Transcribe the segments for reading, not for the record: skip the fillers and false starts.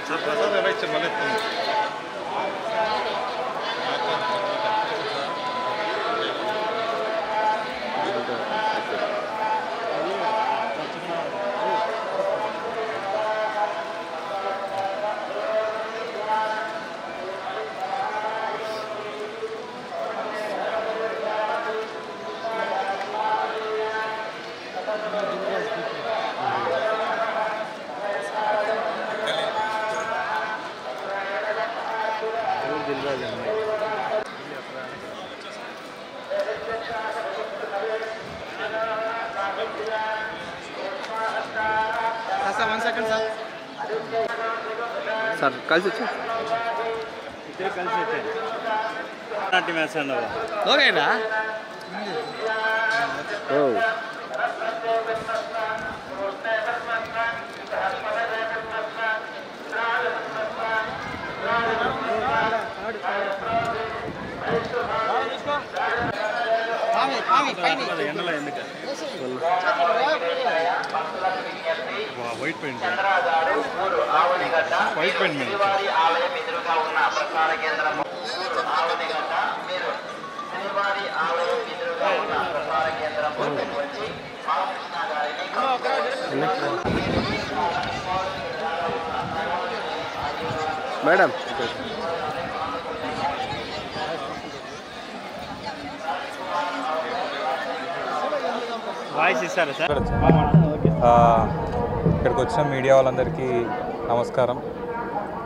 ప్రసాద్ ఎలా ఇచ్చారు మళ్ళీ సార్ కలిసి వచ్చా కలిసి వచ్చాయి నాటి మ్యాచ్ అన్నావా ఓకేనా ఓ ఎండలో ఎందుకు వైట్ పెయింట్ వైట్ పెయింట్ మీద మేడం వాయిస్ ఇస్తారా సార్? ఇక్కడికి వచ్చిన మీడియా వాళ్ళందరికీ నమస్కారం.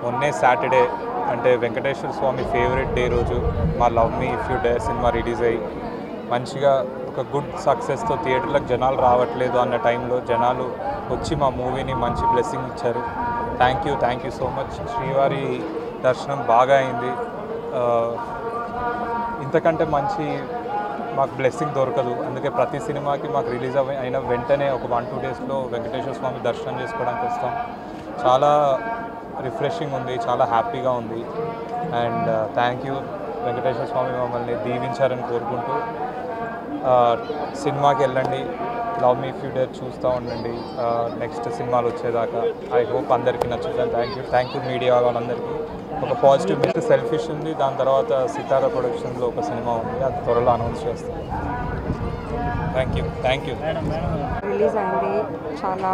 మొన్నే సాటర్డే అంటే వెంకటేశ్వర స్వామి ఫేవరెట్ డే రోజు మా love me if you dare cinema release అయ్యి మంచిగా ఒక గుడ్ సక్సెస్తో థియేటర్లకు జనాలు రావట్లేదు అన్న టైంలో జనాలు వచ్చి మా మూవీని మంచి బ్లెస్సింగ్ ఇచ్చారు. Thank you so much. శ్రీవారి దర్శనం బాగా అయింది. ఇంతకంటే మంచి మాకు బ్లెస్సింగ్ దొరకదు. అందుకే ప్రతి సినిమాకి మాకు రిలీజ్ అయిన వెంటనే ఒక 1-2 డేస్లో వెంకటేశ్వర స్వామి దర్శనం చేసుకోవడానికి వస్తాం. చాలా రిఫ్రెషింగ్ ఉంది, చాలా హ్యాపీగా ఉంది. అండ్ థ్యాంక్ యూ వెంకటేశ్వర స్వామి మమ్మల్ని దీవించారని కోరుకుంటూ సినిమాకి వెళ్ళండి, love me if you dare చూస్తూ ఉండండి నెక్స్ట్ సినిమాలు వచ్చేదాకా. ఐ హోప్ అందరికీ నచ్చుతుంది. థ్యాంక్ యూ మీడియా వాళ్ళందరికీ. ఒక పాజిటివ్ మెసేజ్ సెల్ఫిష్ ఉంది, దాని తర్వాత సితారా ప్రొడక్షన్లో ఒక సినిమా ఉంది, అది త్వరలో అనౌన్స్ చేస్తాం. Thank you. రిలీజ్ అయింది, చాలా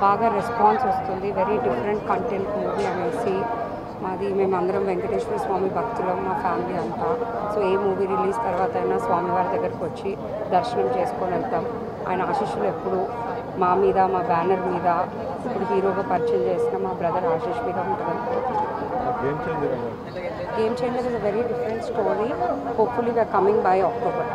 బాగా రెస్పాన్స్ వస్తుంది. వెరీ డిఫరెంట్ కంటెంట్ మూవీ అనేసి మేమందరం వెంకటేశ్వర స్వామి భక్తులం, మా ఫ్యామిలీ అంతా. సో ఏ మూవీ రిలీజ్ తర్వాత అయినా స్వామివారి దగ్గరికి వచ్చి దర్శనం చేసుకొని వెళ్తాం. ఆయన ఆశీస్సులు ఎప్పుడు మా మీద, మా బ్యానర్ మీద, ఇప్పుడు హీరోగా పరిచయం చేసిన మా బ్రదర్ ఆశీష్ మీద ఉంటుంది. Game Changer is a very different story. Hopefully we're coming by October.